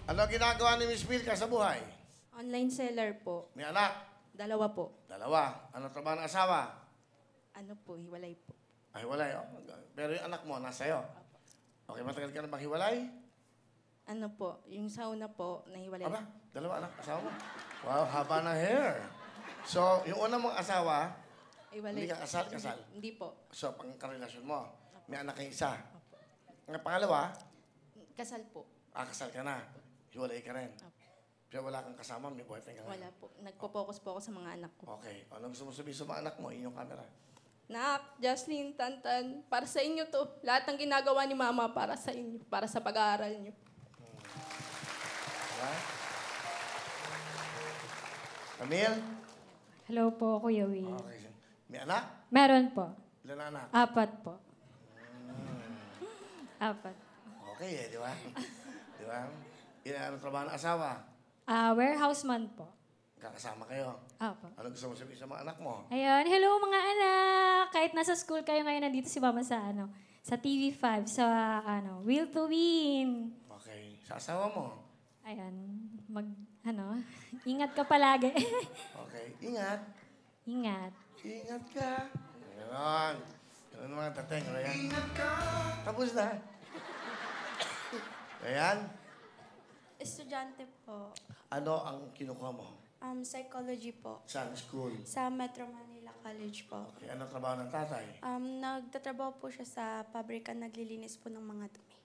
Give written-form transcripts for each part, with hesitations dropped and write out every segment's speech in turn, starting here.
Ano ginagawa ni Miss Milka sa buhay? Online seller po. May anak? 2 po. 2. Ano trabaho ng asawa? Ano po, hiwalay po. Ay, walay. Oh. Pero yung anak mo, nasa iyo. Okay, matagal ka na bang hiwalay? Ano po, yung sa una po, nahiwalay. Aba, 2 anak, asawa mo. Wow, haba ng hair. So, yung una mong asawa, Hiwalay. hindi ka kasal? Hindi po. So, pangkarelasyon mo, may anak kang isa. Ang pangalawa, Kasal po. kasal ka na. Hiwalay ka rin. Pero wala kang kasama, may boyfriend ka Wala po. Nagpo-focus po ako sa mga anak ko. Okay. Ano gusto mo sabihin sa mga anak mo? Inyong camera. Nak, Jocelyn, Tantan, para sa inyo to. Lahat ng ginagawa ni Mama para sa inyo, para sa pag-aaral niyo. Diba? Camille? Hello po, Kuya Will. Okay. May anak? Meron po. Ilan na anak? 4 po. 4. Okay di ba? Di ba? Ilan ang trabaho ng asawa? Warehouseman po. Kakasama kayo. Apo. Ano gusto mo sabihin sa mga anak mo? Ayun, hello mga anak! Kahit nasa school kayo ngayon, nandito si Mama sa sa TV5, sa Will to Win. Okay. Sa asawa mo? Ayun, ingat ka palagi. Okay. Ingat. Ingat. Ingat ka. Ganon. Ganon mga tateng. Ayan. Ingat ka. Tapos na. Ayan. Estudyante po. Ano ang kinukuha mo? Psychology po. Saan? School? Sa Metro Manila College po. Okay. Anong trabaho ng tatay? Nagtatrabaho po siya sa pabrika, naglilinis po ng mga dumi.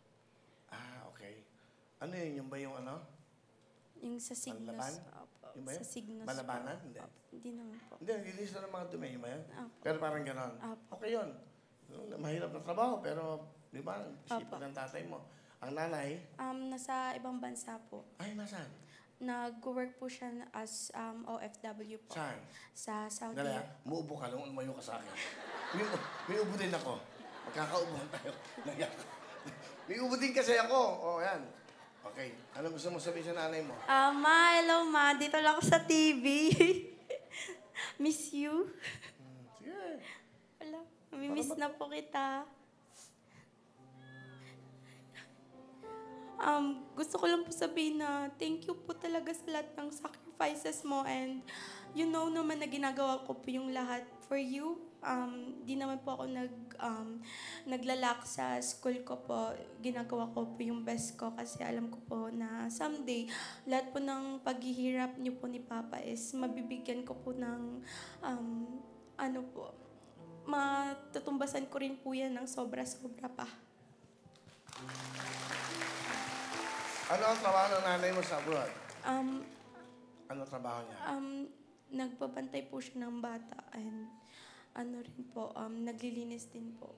Okay. Ano yun? Yung ba yung ano? Yung sa Signos. Panlaban? Opo. Yung ba yun? Sa Signos. Malabanan? Hindi. Opo. Hindi naman po. Hindi, nilinis na ng mga dumi. Yung ba yun? Opo. Pero parang ganon. Opo. Okay yun. Mahirap na trabaho, pero di ba? Isipin Opo. ng tatay mo. Ang nanay, Nasa ibang bansa po. ay, nasaan? Nag-work po siya as OFW po. Saan? Sa Saudi. Dali, muubo ka lang, umayo ka sa akin. May ubo din ako. Magkakaubuhan tayo. May ubo din kasi ako. Yan. Okay. Ano gusto mo sabihin sa nanay mo? Ma, hello ma. Dito lang ako sa TV. Miss you. Sige. Wala. Mamimiss na po kita. Gusto ko lang po sabihin na thank you po talaga sa lahat ng sacrifices mo and you know naman na ginagawa ko po yung lahat for you. Di naman po ako naglalak sa school ko po. Ginagawa ko po yung best ko kasi alam ko po na someday lahat po ng paghihirap niyo po ni Papa is mabibigyan ko po ng matutumbasan ko rin po yan ng sobra-sobra pa. Ano ang trabaho ng nanay mo sa abroad? Ano trabaho niya? Nagbabantay po siya ng bata and naglilinis din po.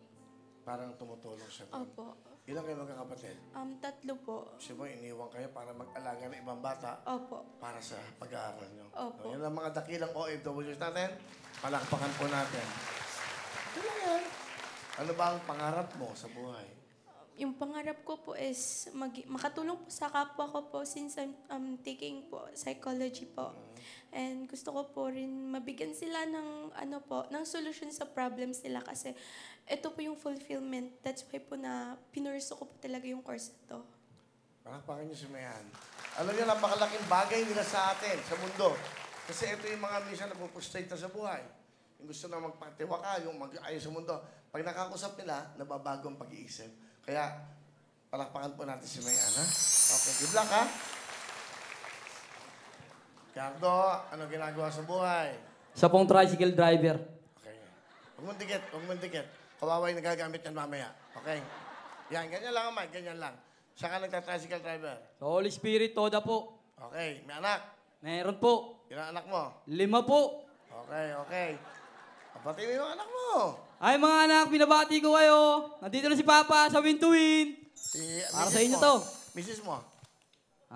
Parang tumutulong siya doon. Opo. Ilan kayo magkakapatid? 3 po. Kasi mo, iniwan kayo para mag-alaga ng ibang bata Opo. para sa pag-aaral niyo. Opo. So, yan ang mga dakilang OFWs natin. Palakpakan po natin. Ito lang yan. Ano ba ang pangarap mo sa buhay? Yung pangarap ko po is makatulong po sa kapwa ko po since I'm taking po psychology po. And gusto ko po rin mabigyan sila ng ng solution sa problems nila kasi ito po yung fulfillment. That's why po na pinurso ko po talaga yung course na to. Palakpakan niyo si Mayan. Alam niyo, napakalaking bagay nila sa atin, sa mundo. Kasi ito yung mga minsan na pupustrate na sa buhay. Yung gusto na magpatiwaka, yung mag-ayos sa mundo. Pag nakakusap nila, nababago ang pag-iisip. Kaya, palakpakan po natin si Mayan, ha? Okay, good luck, ha? Cardo, ano ginagawa sa buhay? Sa pong tricycle driver. Okay. Huwag mong dikit. Kawawa yung nagagamit yan mamaya. Okay? Yan, ganyan lang, Mike, ganyan lang. Siya ka nagta-tricycle driver. Sa Holy Spirit, toda po. Okay, may anak. Meron po. Ilang anak mo? 5 po. Okay. Kapatid mo yung anak mo. Ay mga anak, binabati ko kayo. Nandito na si Papa sa Win to Win. Para sa inyo to. Mrs. mo?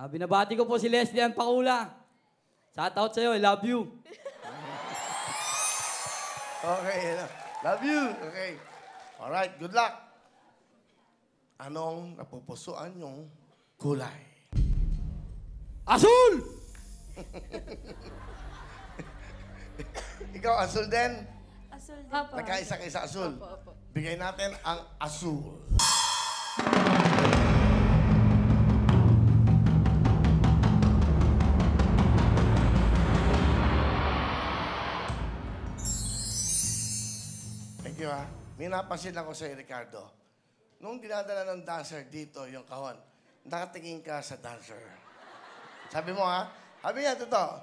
Binabati ko po si Leslie Ann Pakula. Shout out sa'yo, I love you. Okay, love you. Okay. Alright, good luck. Anong napupusuan yung kulay? Asul! Ikaw, asul din? Asul din. Opo. Nagkaisa kayo sa asul. Opo. Bigay natin ang asul. may napansin ako sa'yo, Ricardo. Nung dinadala ng dancer dito, yung kahon, nakatingin ka sa dancer. Sabi mo, ha? Sabi niya, totoo.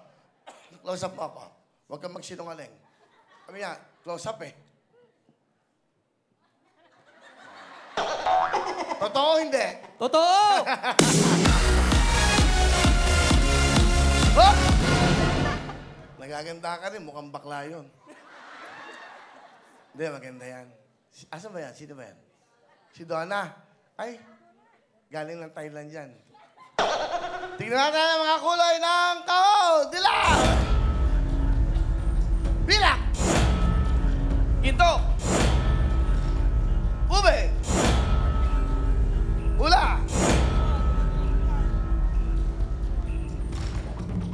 Close up mo ako. Huwag kang magsinungaling. Sabi niya, close up eh. Totoo, hindi. Totoo! Oh! Nagaganda ka rin, mukhang bakla yun. Hindi, maganda yan. Asa ba yan? Sino ba yan? Si Donna. Ay, galing ng Thailand yan. Tingnan natin ang mga kulay ng kahon. Dilaw! Bilak! Ginto! Ube! Pula!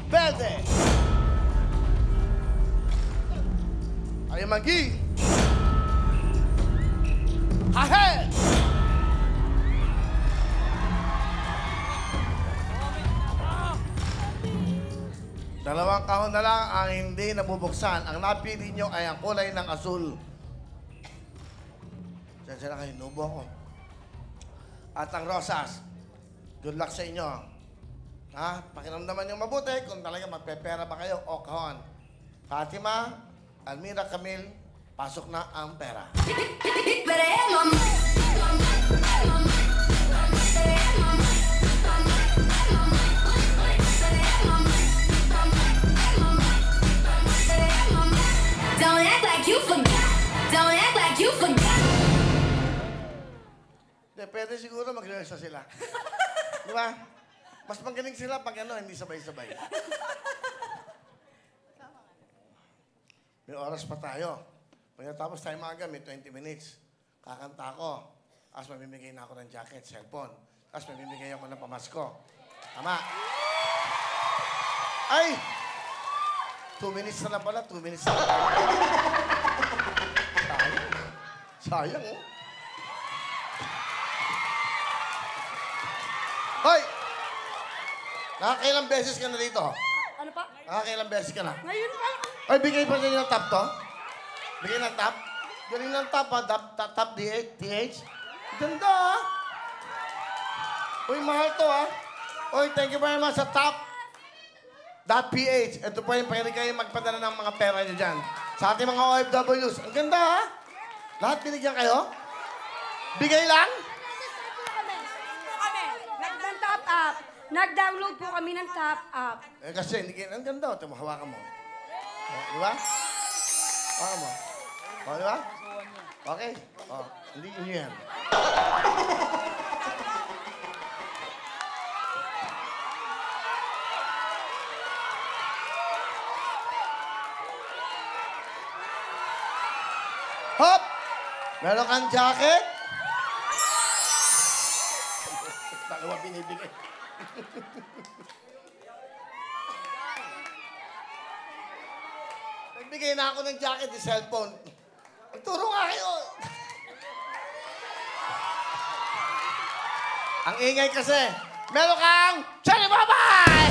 Verde! Ayamagi! Ahead! Dalawang kahon na lang ang hindi nabubuksan. Ang napili nyo ay ang kulay ng asul. Diyan na kayo, nubo ako. At ang rosas, good luck sa inyo. Ha? Pakiramdaman nyo mabuti kung talaga magpepera ba kayo o kahon. Fatima, Almira, Camille, pasok na ang pera. Don't act like you forgot. Don't act like you forgot. Hindi, pwede siguro mag-rehearse na sila. Di ba? Mas magaling sila pag ano, hindi sabay-sabay. May oras pa tayo. Pagkatapos tayo maaga, may 20 minutes. Kakanta ako. Tapos mamimigay na ako ng jacket, cellphone. Tapos mamimigay ako ng pamasko. Tama. Ay! 2 minutes na lang pala, 2 minutes na lang. Sayang. Sayang, oh. Hoy! Nakakailang beses ka na dito? Ano pa? Nakakailang beses ka na? Ngayon pa. Ay, bigay pa niyo ng top to? Bigay ng top? Galing ng top, ha? Top DH? Ganda, ha? Uy, mahal to, ha? Uy, thank you very much sa top. .ph. Ito po yung pwede kayo magpadala ng mga pera nyo dyan. Sa ating mga OFWs. Ang ganda, ha? Lahat binigyan kayo? Bigay lang? Nag-top up. Nag-download po kami ng top up. Eh, kasi, hindi kayo, ang ganda. Ito, hawakan mo. O, di ba? Hawakan mo. O, di ba? Okay. O, hindi inyo yan. Hop! Meron kang jacket? Dalawa binibigay. Nagbigay na ako ng jacket, di cellphone. Magturo nga kayo. Ang ingay kasi. Meron kang Cherry Babay!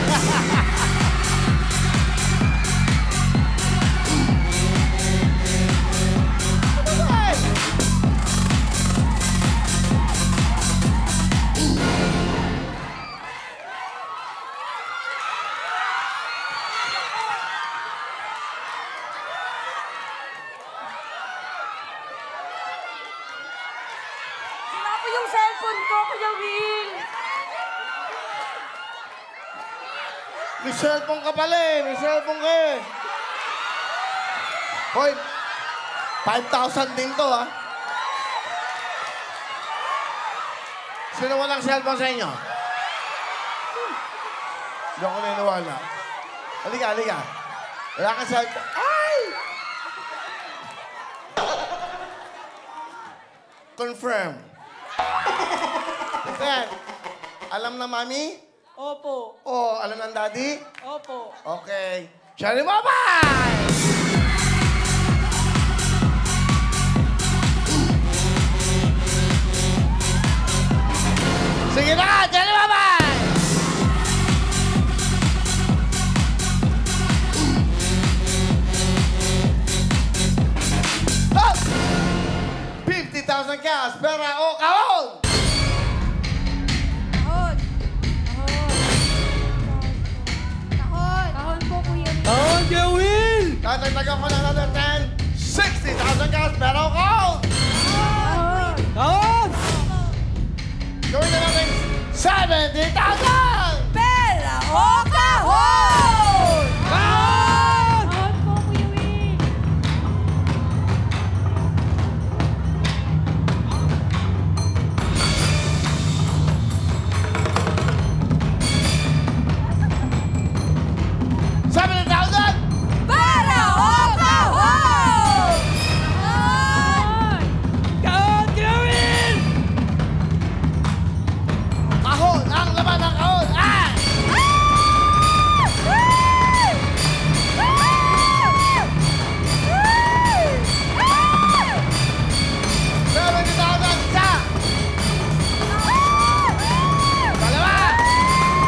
Sira po yung cellphone ko, Kuya Will. May cellphone ka pala eh. May cellphone ka eh. Hoy, 5,000 din to, ha? Sino walang cellphone sa inyo? Hindi ako naniniwala. Halika, halika. Wala kang cellphone. Ay! Confirm. Then, alam na, Mami? Opo. Oh, alam ng Daddy? Opo. Okay. Cherry Babay! Sige na, Cherry Babay! Hop! Dagdagan ko ng another 10, 60,000 cash, pero count! Count! Gawin na natin 70,000! Pera o kahon! Count! Out po, Kuya Will. Pera o kahon! Count, Kuya Will! Kahon! Ang laman ng kahon! Ah! Isa! Dalawa! Count,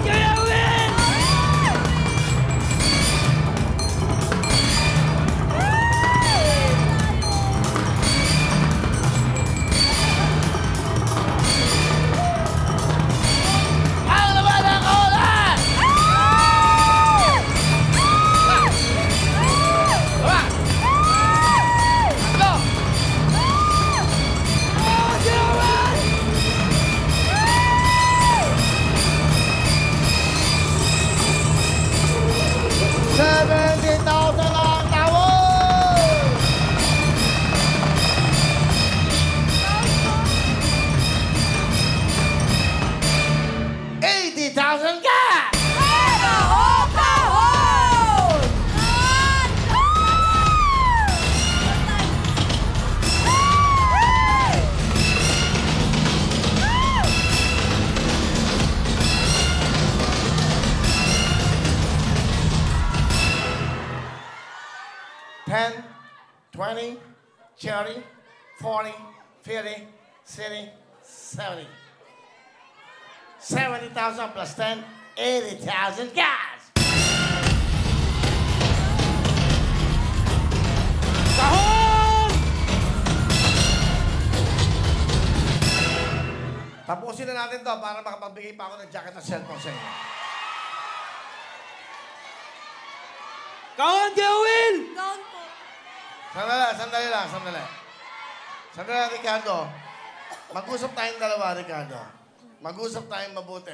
Kuya Will! Ang laman ng kahon! Ah! Dalawa! Tatlo! Count, Kuya Will! 70,000 ang tawon! $80,000 cash! Pera o kahon! $10, $20, $30, $40, $50, $60, $70. 70,000 plus 10, 80,000 cash! Kahon! Tapusin na natin to para makapagbigay pa ako ng jacket at cellphone sa inyo. Count, Kuya Will! Count po. Sandali lang. Sandali lang, Ricardo. Mag-usap tayong dalawa, Ricardo. Mag-usap tayong mabuti.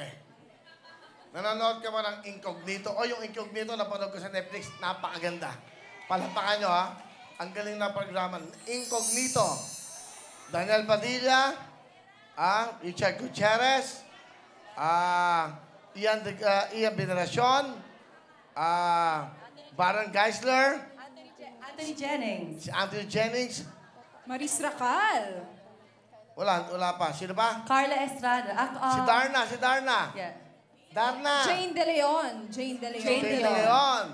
Nanonood ka ba ng Incognito? O yung Incognito, napanood ko sa Netflix, napakaganda. Palapakan nyo, ha? Ang galing na programa. Incognito. Daniel Padilla, Richard Gutierrez, Ian Veneracion, Baron Geisler, Anthony Jennings. si Anthony Jennings. Maris Racal. Wala pa. Sino ba? Carla Estrada. Si Darna. Yeah. Darna. Jane De Leon. Jane De Jane De Leon.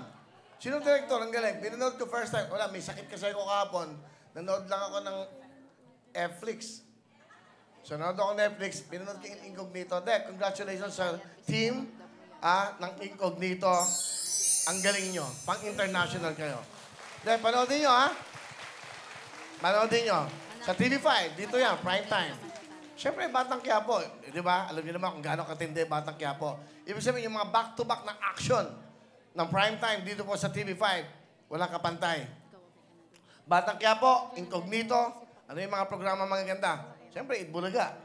Sinong director? Ang galing. Pinanood ko first time. Wala, may sakit kasi ako kahapon. Nanood lang ako ng Netflix. So, nanood ako ng Netflix. Pinanood ko yung Incognito. Congratulations sa team ng Incognito. Ang galing nyo. Pang-international kayo. Panoodin nyo, ha? Panoodin nyo. Sa TV5, dito yan, prime time. Siyempre, Batang Quiapo. Di ba? Alam niyo naman kung gaano katindi Batang Quiapo. Ibig sabihin, yung mga back-to-back na action ng prime time dito po sa TV5, walang kapantay. Batang Quiapo, Incognito, ano yung mga programa magaganda? Siyempre, Itbulaga.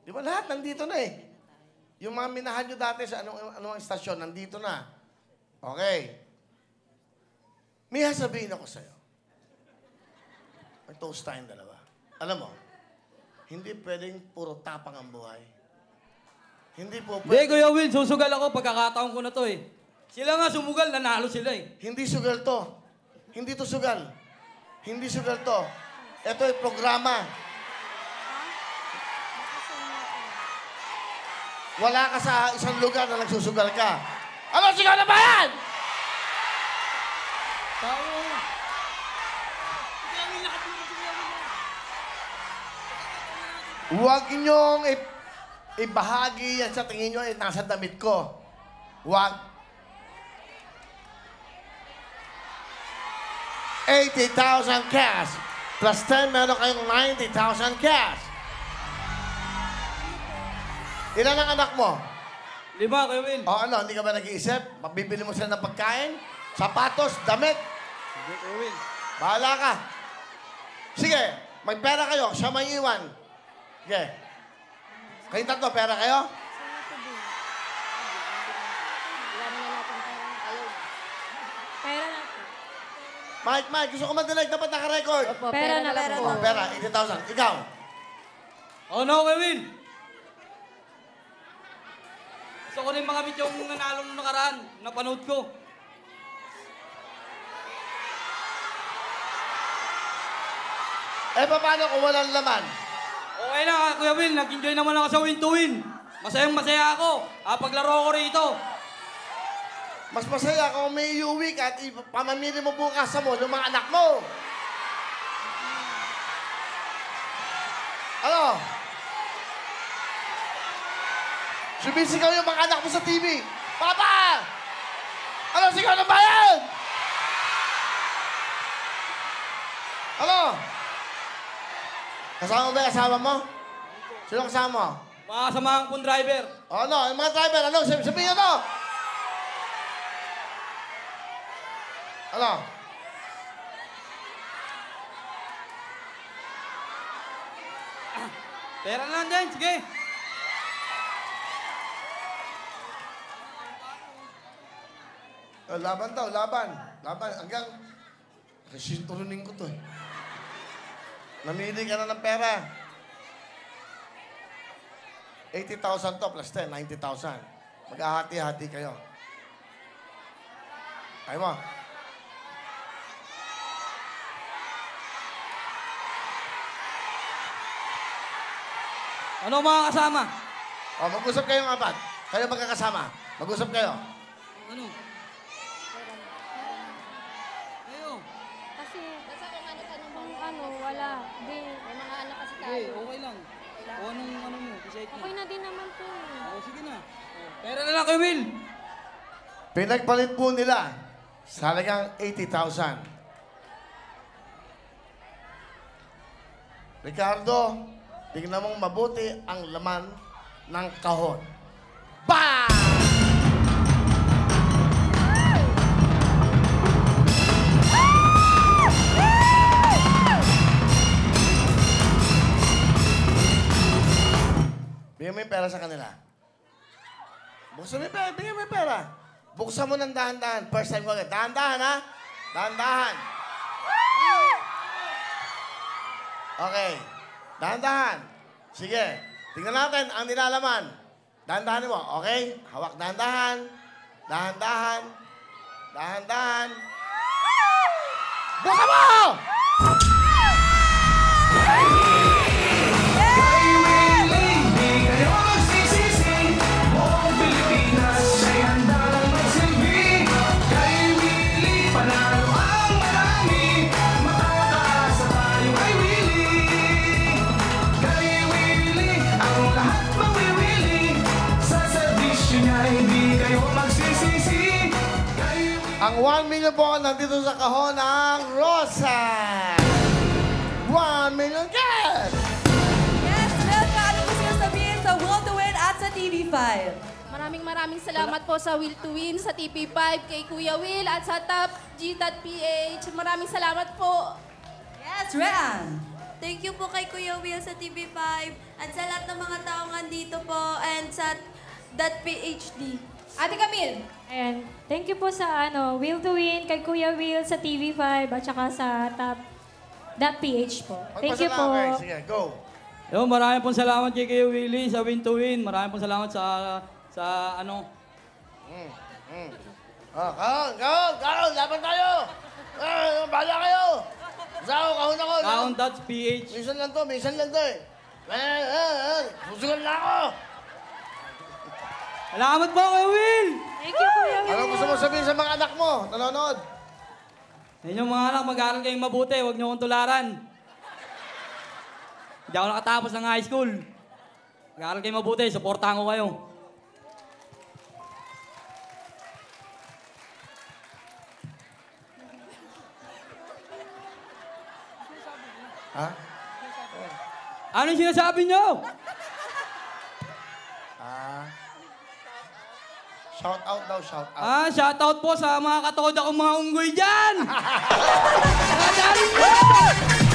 Di ba? Lahat nandito na eh. Yung mga minahan nyo dati sa anong istasyon, nandito na. Okay. May sabihin ako sa'yo. Mag-toast tayong dalawa. Alam mo, hindi pwedeng puro tapang ang buhay. Hindi po Hindi, pwedeng... Kuya Will, susugal ako. Pagkakataon ko na to eh. Sila nga sumugal, nanalo sila eh. Hindi sugal to. Hindi to sugal. Hindi sugal to. Ito ay programa. Wala ka sa isang lugar na nagsusugal ka. Ano, sigaw na ba yan? Huwag niyong ibahagi yan sa tingin niyo nasa damit ko. Huwag. 80,000 cash. Plus 10, meron kayong 90,000 cash. Ilan ang anak mo? 5, Kuya Will. O ano, hindi ka ba nag-iisip? Mabibili mo sila ng pagkain, sapatos, damit. Sige, Kuya Will. Bahala ka. Sige, may pera kayo. Siya may iwan. Sige. Kayong tatlo, pera kayo? Pera na po. Mike, gusto ko madilag. Dapat naka-record. Pera na po. Oh, pera, 80,000. Ikaw. Oh no, Kuya Will. Gusto ko rin makamit yung nanalo nung nakaraan. Napanood ko. Eh, paano kung walang laman? Okay na, Kuya Will. Nag-enjoy naman ako sa win to win. Masayang-masaya ako. Paglaro ko rito. Mas masaya kung may iuwi ka at pamamili mo bukas sa mall yung mga anak mo. Ano? Sumisigaw yung mga anak mo sa TV. Papa! Ano, sigaw ng bayan? Ano? Kasama mo ba yung kasama mo? Sino kasama mo? Mga samahan kong driver. O ano, yung mga driver, ano? Sabihin ano? Ano? Pera na lang dyan, sige. Laban daw, laban. Laban, hanggang... Kasi turunin ko to eh. Namili ka na ng pera. 80,000 to plus 10, 90,000. Mag-ahati-hati kayo. Ayaw mo. Ano mga kasama? O, mag-usap kayo mga apat. Kayo magkakasama. Mag-usap kayo. Ano? Kayo. Kasi, kung ano, wala. Di, may mga anak kasi Okay, okay lang. O anong ano mo? Decide mo. Okay na din naman po. O, sige na. O, pera na lang, Kuya Will. Pinagpalit po nila sa halagang 80,000. Ricardo, tingnan mong mabuti ang laman ng kahon. Bang! Bigyan mo yung pera sa kanila. Buksan mo yung pera. Bigyan mo yung pera. Buksan mo ng dahan-dahan. First time ko agad. Dahan-dahan, ha? Dahan-dahan. Okay. Dahan-dahan. Sige. Tingnan natin ang nilalaman. Dahan-dahan mo. Okay? Hawak dahan-dahan. Dahan-dahan. Dahan-dahan. Buksan mo! Ang 1 million po nandito sa kahon ng Rosa. 1 million cash! Yes, Mel, paano gusto nyo sabihin sa Will to Win at sa TV5? Maraming salamat po sa Will to Win, sa TP5, kay Kuya Will, at sa Top G.PH. Maraming salamat po. Yes, Ryan. Thank you po kay Kuya Will sa TV5 at sa lahat ng mga taong andito po and sa .PHD. Ate Camille. And thank you po sa Will to Win, kay Kuya Will sa TV5, at saka sa Top.ph po. Thank you po. Magpasalamat. Sige, go. Yo, maraming pong salamat kay Kuya Willie sa win to win. Maraming pong salamat sa Kahon, laban tayo! Bahala kayo! Kahon ako! Kahon.ph. Minsan lang to eh. Susugal na ako! Salamat po, Kuya Will! Thank you, Kuya Will. Ano gusto mo sabihin sa mga anak mo? Nanonood? Inyong mga anak, mag-aaral kayong mabuti. Huwag niyo akong tularan. Hindi ako nakatapos ng high school. Mag-aaral kayong mabuti. Supportahan ko kayo. Ha? Ano yung sinasabi niyo? Shout out daw, shout out. Shoutout po sa mga katoda kong mga unggoy dyan! Nadali mo!